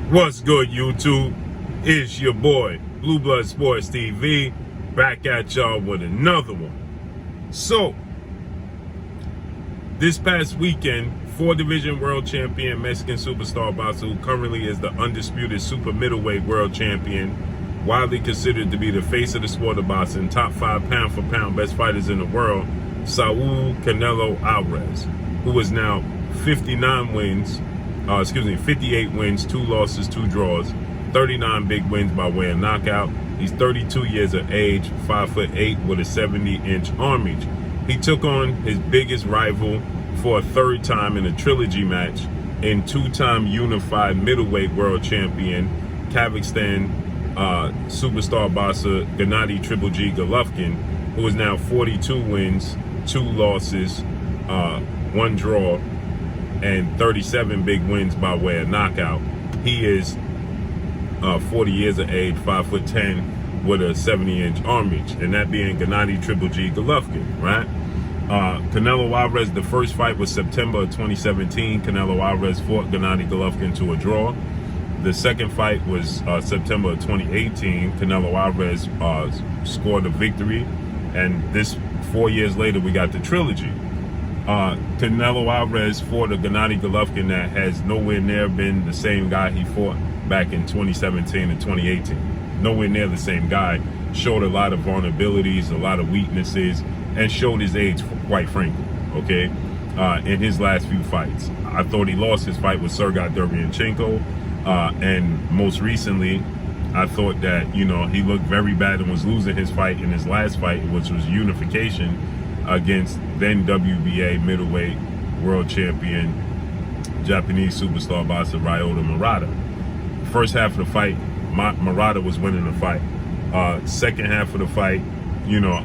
What's good, YouTube? It's your boy, Blue Blood Sports TV, back at y'all with another one. So, this past weekend, 4-division world champion Mexican superstar boxer, who currently is the undisputed super middleweight world champion, widely considered to be the face of the sport of boxing, top 5 pound-for-pound best fighters in the world, Saul Canelo Alvarez, who is now 58 wins, 2 losses, 2 draws, 39 big wins by way of knockout. He's 32 years of age, 5'8" with a 70-inch arm reach. He took on his biggest rival for a third time in a trilogy match in 2-time unified middleweight world champion, Kazakhstan superstar boxer Gennady Triple G Golovkin, who is now 42 wins, 2 losses, 1 draw, and 37 big wins by way of knockout. He is 40 years of age, 5'10", with a 70-inch arm reach, and that being Gennady Triple G Golovkin, right? Canelo Alvarez, the first fight was September of 2017. Canelo Alvarez fought Gennady Golovkin to a draw. The second fight was September of 2018. Canelo Alvarez scored a victory, and this 4 years later we got the trilogy. Canelo Alvarez fought a Gennady Golovkin that has nowhere near been the same guy he fought back in 2017 and 2018. Nowhere near the same guy. Showed a lot of vulnerabilities, a lot of weaknesses, and showed his age, quite frankly, okay, in his last few fights. I thought he lost his fight with Sergey Derevyanchenko, and most recently, I thought that, you know, he looked very bad and was losing his fight in his last fight, which was unification against then WBA middleweight world champion Japanese superstar boxer Ryota Murata. First half of the fight, Murata was winning the fight. Second half of the fight, you know,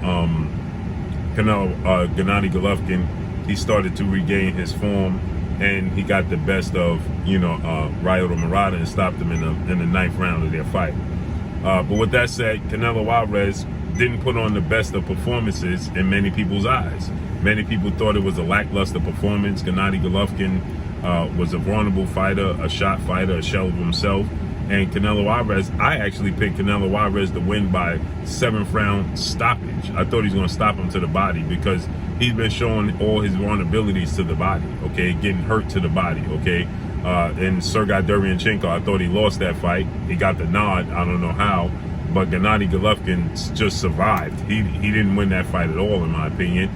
Gennady Golovkin, he started to regain his form, and he got the best of, you know, Ryota Murata and stopped him in the 9th round of their fight. But with that said, Canelo Alvarez didn't put on the best of performances in many people's eyes. Many people thought it was a lackluster performance. Gennady Golovkin was a vulnerable fighter, a shot fighter, a shell of himself. And Canelo Alvarez, I actually picked Canelo Alvarez to win by 7th round stoppage. I thought he was going to stop him to the body because he's been showing all his vulnerabilities to the body, okay, getting hurt to the body, okay. And Sergey Derevyanchenko, I thought he lost that fight. He got the nod, I don't know how, but Gennady Golovkin just survived. He didn't win that fight at all, in my opinion.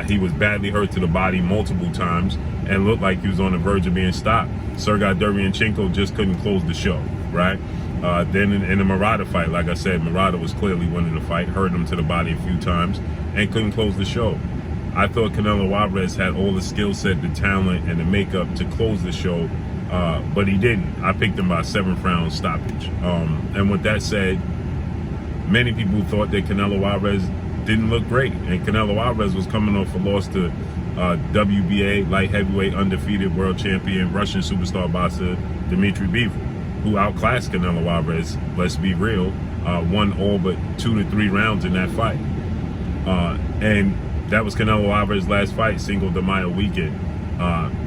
He was badly hurt to the body multiple times and looked like he was on the verge of being stopped. Sergey Derevyanchenko just couldn't close the show, right? Then in the Murata fight, like I said, Murata was clearly winning the fight, hurt him to the body a few times, and couldn't close the show. I thought Canelo Alvarez had all the skill set, the talent, and the makeup to close the show, but he didn't. I picked him by 7th round stoppage. And with that said, many people thought that Canelo Alvarez didn't look great, and Canelo Alvarez was coming off a loss to WBA light heavyweight undefeated world champion Russian superstar boxer Dmitry Bivol, who outclassed Canelo Alvarez, let's be real, won all but 2 to 3 rounds in that fight. And that was Canelo Alvarez's last fight, Cinco de Mayo weekend,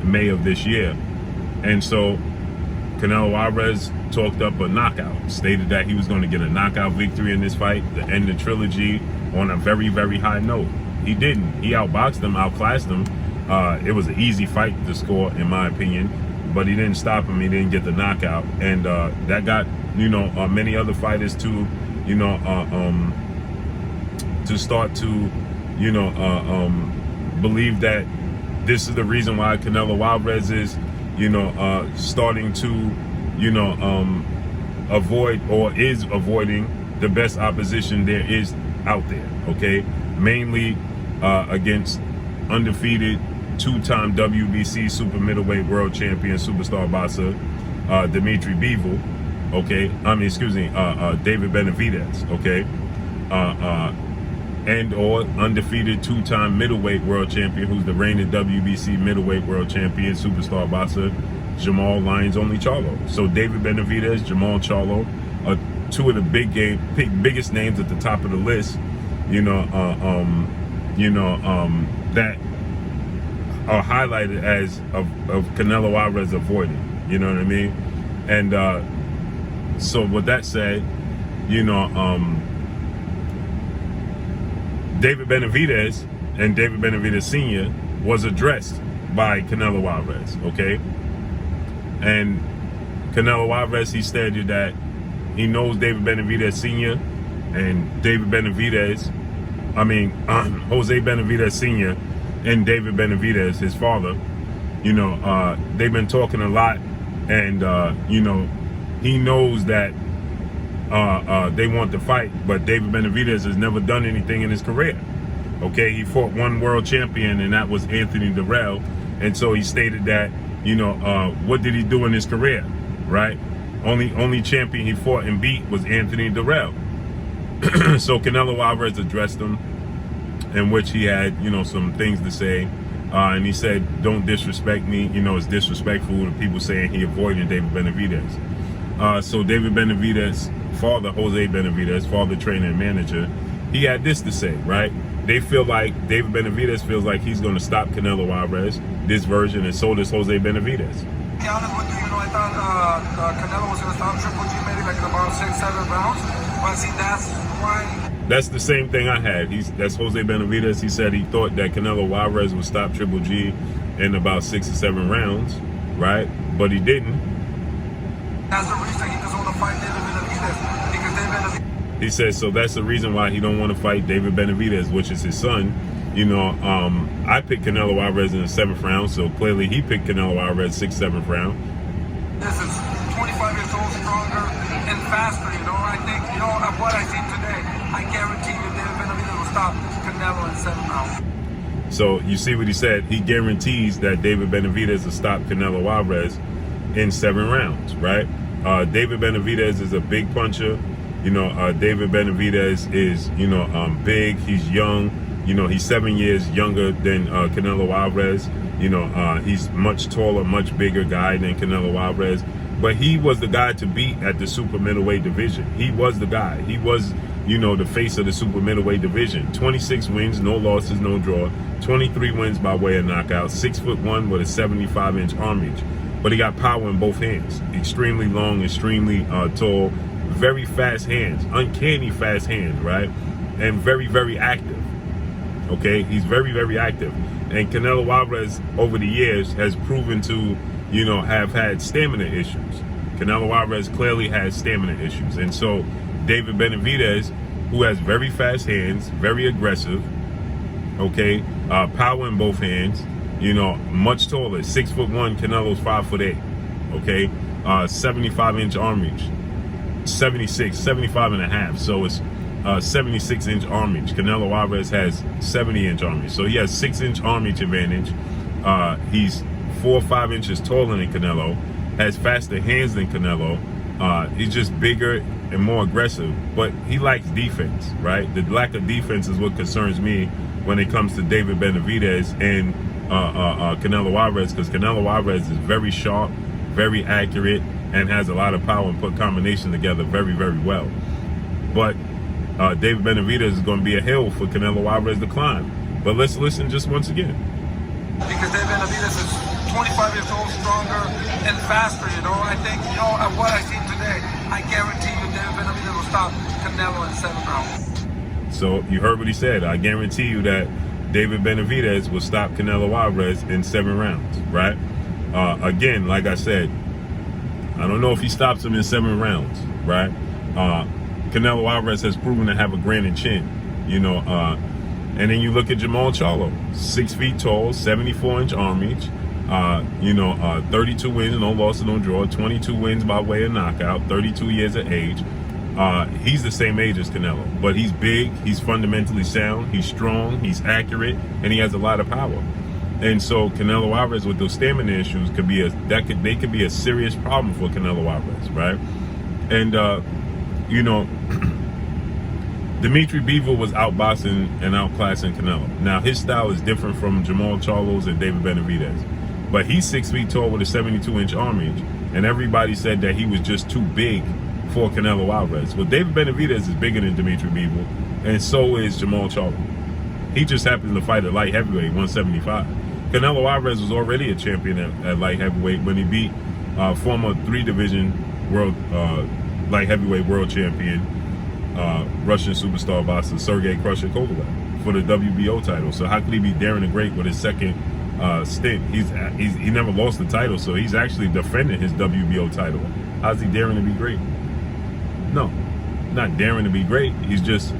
May of this year. And so Canelo Alvarez talked up a knockout, stated that he was going to get a knockout victory in this fight, to end the trilogy on a very, very high note. He didn't. He outboxed him, outclassed him. It was an easy fight to score, in my opinion, but he didn't stop him. He didn't get the knockout, and that got, you know, many other fighters to, you know, to start to, you know, believe that this is the reason why Canelo Alvarez is, you know, starting to, you know, avoid or is avoiding the best opposition there is out there, okay? Mainly against undefeated 2-time WBC super middleweight world champion superstar boxer Dmitry Bivol, okay? David Benavidez, okay? And or undefeated 2-time middleweight world champion, who's the reigning WBC middleweight world champion superstar boxer Jamal Lyons Only Charlo. So David Benavidez, Jamal Charlo are 2 of the biggest names at the top of the list, you know, that are highlighted as of Canelo Alvarez avoiding, you know what I mean? And so with that said, you know, David Benavidez and David Benavidez Sr. was addressed by Canelo Alvarez, okay? And Canelo Alvarez, he stated that he knows David Benavidez Sr. and David Benavidez, Jose Benavidez Sr. and David Benavidez, his father, you know, they've been talking a lot, and, you know, he knows that they want to fight, but David Benavidez has never done anything in his career. Okay, he fought one world champion, and that was Anthony Durrell. And so he stated that, you know, what did he do in his career, right? Only champion he fought and beat was Anthony Durrell. So Canelo Alvarez addressed him, in which he had, you know, some things to say. And he said, don't disrespect me. You know, it's disrespectful to people saying he avoided David Benavidez. So David Benavidez, father, Jose Benavidez, father, trainer, and manager, he had this to say, right? They feel like, David Benavidez feels like he's going to stop Canelo Alvarez, this version, and so does Jose Benavidez. To be honest with you, you know, I thought Canelo was going to stop Triple G maybe like in about 6-7 rounds. But see, that's why. That's the same thing I had. That's Jose Benavidez. He said he thought that Canelo Alvarez would stop Triple G in about 6 or 7 rounds, right? But he didn't. That's the reason he doesn't want to fight David Benavidez, because David Benavidez. He says, so that's the reason why he don't want to fight David Benavidez, which is his son. You know, I picked Canelo Alvarez in the 7th round, so clearly he picked Canelo Alvarez 6th, 7th round. This is 25 years old, stronger and faster, you know. I think, you know, of what I see today, I guarantee you David Benavidez will stop Canelo in 7th round. So you see what he said? He guarantees that David Benavidez will stop Canelo Alvarez in 7 rounds, right? David Benavidez is a big puncher. You know, David Benavidez is, you know, big. He's young. You know, he's 7 years younger than Canelo Alvarez. You know, he's much taller, much bigger guy than Canelo Alvarez. But he was the guy to beat at the super middleweight division. He was the guy. He was, you know, the face of the super middleweight division. 26 wins, no losses, no draw. 23 wins by way of knockout. 6'1" with a 75-inch arm reach. But he got power in both hands. Extremely long, extremely tall. Very fast hands, uncanny fast hands, right? And very, very active. Okay, he's very, very active. And Canelo Alvarez over the years has proven to, you know, have had stamina issues. Canelo Alvarez clearly has stamina issues. And so David Benavidez, who has very fast hands, very aggressive, okay, power in both hands, you know, much taller, 6'1", Canelo's 5'8", okay, 75-inch arm reach. 75 and a half, so it's 76-inch arm reach. Canelo Alvarez has 70-inch arm reach, so he has 6-inch arm reach advantage. He's 4 or 5 inches taller than Canelo, has faster hands than Canelo. He's just bigger and more aggressive, but he likes defense, right? The lack of defense is what concerns me when it comes to David Benavidez and Canelo Alvarez, because Canelo Alvarez is very sharp, very accurate, and has a lot of power and put combination together very, very well. But David Benavidez is going to be a hill for Canelo Alvarez to climb. But let's listen just once again. Because David Benavidez is 25 years old, stronger and faster, you know. I think, you know, of what I see today, I guarantee you David Benavidez will stop Canelo in 7th round. So you heard what he said. I guarantee you that David Benavidez will stop Canelo Alvarez in 7 rounds, right? Again, like I said, I don't know if he stops him in 7 rounds, right? Canelo Alvarez has proven to have a granite chin, you know. And then you look at Jamal Charlo, 6 feet tall, 74-inch arm reach, you know, 32 wins, no losses, no draw, 22 wins by way of knockout, 32 years of age. He's the same age as Canelo, but he's big, he's fundamentally sound, he's strong, he's accurate, and he has a lot of power. And so Canelo Alvarez with those stamina issues could be they could be a serious problem for Canelo Alvarez, right? And you know, Dimitri Bivol was outboxing and outclassing Canelo. Now his style is different from Jamal Charlo's and David Benavidez, but he's 6 feet tall with a 72-inch arm reach, and everybody said that he was just too big for Canelo Alvarez. Well, David Benavidez is bigger than Dimitri Bivol, and so is Jamal Charlo. He just happens to fight at light heavyweight, 175. Canelo Alvarez was already a champion at light heavyweight when he beat former 3 division light heavyweight world champion, Russian superstar boxer Sergey Crusher Kovalev for the WBO title. So how could he be daring the great with his second stint? He never lost the title, so he's actually defending his WBO title. How's he daring to be great? No, not daring to be great. He's just,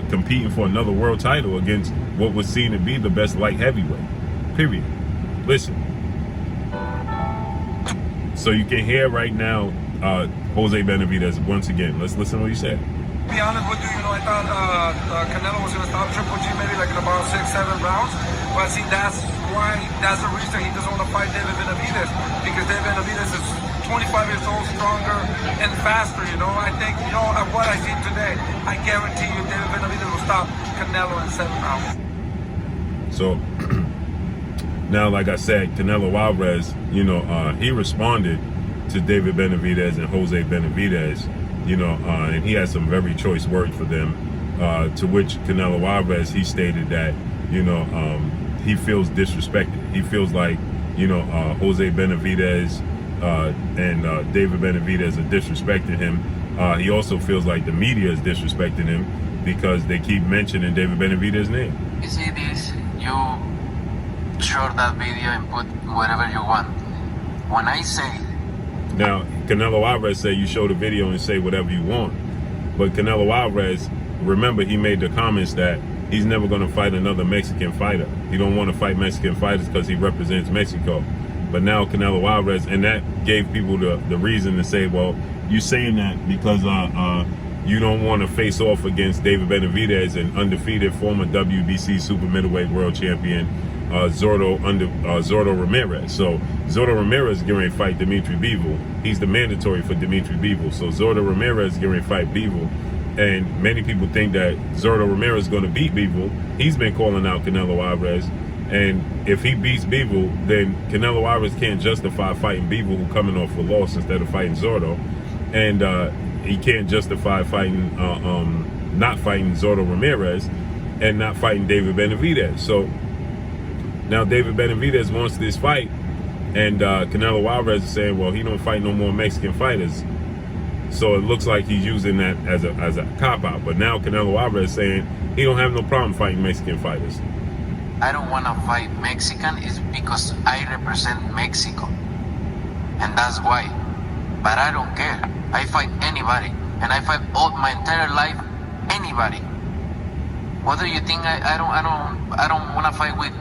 competing for another world title against what was seen to be the best light heavyweight. Period. Listen. So you can hear right now Jose Benavidez once again. Let's listen to what he said. To be honest with you, I thought Canelo was going to stop Triple G maybe like in about 6-7 rounds. But see, that's the reason he doesn't want to fight David Benavidez, because David Benavidez is 25 years old, stronger and faster. I think, at what I see today, I guarantee you David Benavidez will stop Canelo in 7 rounds. So now, like I said, Canelo Alvarez, he responded to David Benavidez and Jose Benavidez, and he had some very choice words for them, to which Canelo Alvarez, he stated that, he feels disrespected. He feels like, Jose Benavidez and David Benavidez are disrespecting him. He also feels like the media is disrespecting him because they keep mentioning David Benavidez's name. You see this, you short that video and put whatever you want. When I say... Now, Canelo Alvarez said you show the video and say whatever you want. But Canelo Alvarez, remember, he made the comments that he's never going to fight another Mexican fighter. He don't want to fight Mexican fighters because he represents Mexico. But now Canelo Alvarez, and that gave people the reason to say, well, you're saying that because you don't want to face off against David Benavidez and undefeated former WBC super middleweight world champion Zordo Ramirez. So Zordo Ramirez is getting ready to fight Dimitri Bivol. He's the mandatory for Dimitri Bivol. So Zordo Ramirez is getting ready to fight Bivol. And many people think that Zordo Ramirez is going to beat Bivol. He's been calling out Canelo Alvarez. And if he beats Bivol, then Canelo Alvarez can't justify fighting Bivol, who coming off a loss, instead of fighting Zordo. And he can't justify fighting, not fighting Zordo Ramirez and not fighting David Benavidez. So now David Benavidez wants this fight, and Canelo Alvarez is saying, well, he don't fight no more Mexican fighters. So it looks like he's using that as a cop-out. But now Canelo Alvarez is saying he don't have no problem fighting Mexican fighters. I don't want to fight Mexican is because I represent Mexico. And that's why. But I don't care. I fight anybody. And I fight all my entire life, anybody. What do you think I don't want to fight with?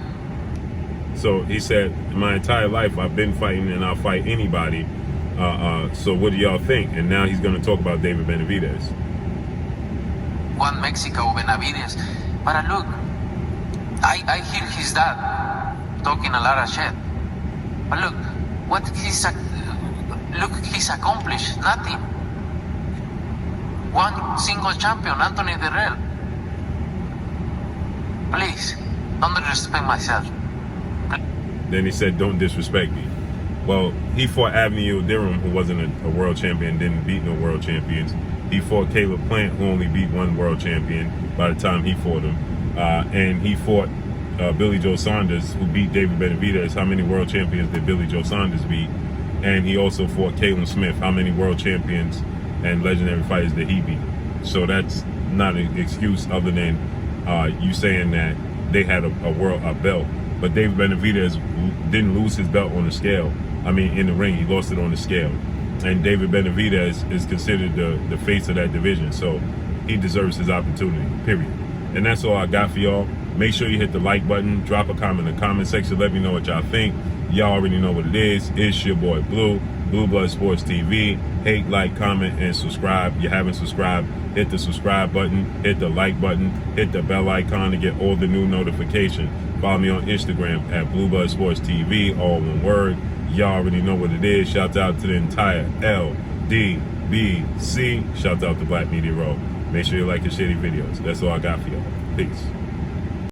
So he said, my entire life I've been fighting and I'll fight anybody. So what do y'all think? And now he's going to talk about David Benavidez. One Mexico, Benavidez. But look, I hear his dad talking a lot of shit. But look, he's accomplished nothing. One single champion, Anthony Dirrell. Please, don't disrespect myself. Then he said, don't disrespect me. Well, he fought Avni Yildirim, who wasn't a world champion, didn't beat no world champions. He fought Caleb Plant, who only beat one world champion by the time he fought him. And he fought Billy Joe Saunders, who beat David Benavidez. How many world champions did Billy Joe Saunders beat? And he also fought Callum Smith. How many world champions and legendary fighters did he beat? So that's not an excuse other than you saying that they had a belt. But David Benavidez didn't lose his belt on the scale. I mean, in the ring, he lost it on the scale. And David Benavidez is considered the face of that division. So he deserves his opportunity, period. And that's all I got for y'all. Make sure you hit the like button. Drop a comment in the comment section. Let me know what y'all think. Y'all already know what it is. It's your boy Blue, Blue Blood Sports TV. Hate, like, comment, and subscribe. If you haven't subscribed, hit the subscribe button, hit the like button, hit the bell icon to get all the new notifications. Follow me on Instagram at Blue Blood Sports TV, all one word. Y'all already know what it is. Shout out to the entire LDBC. Shout out to Black Media Row. Make sure you like and share these videos. That's all I got for y'all. Peace.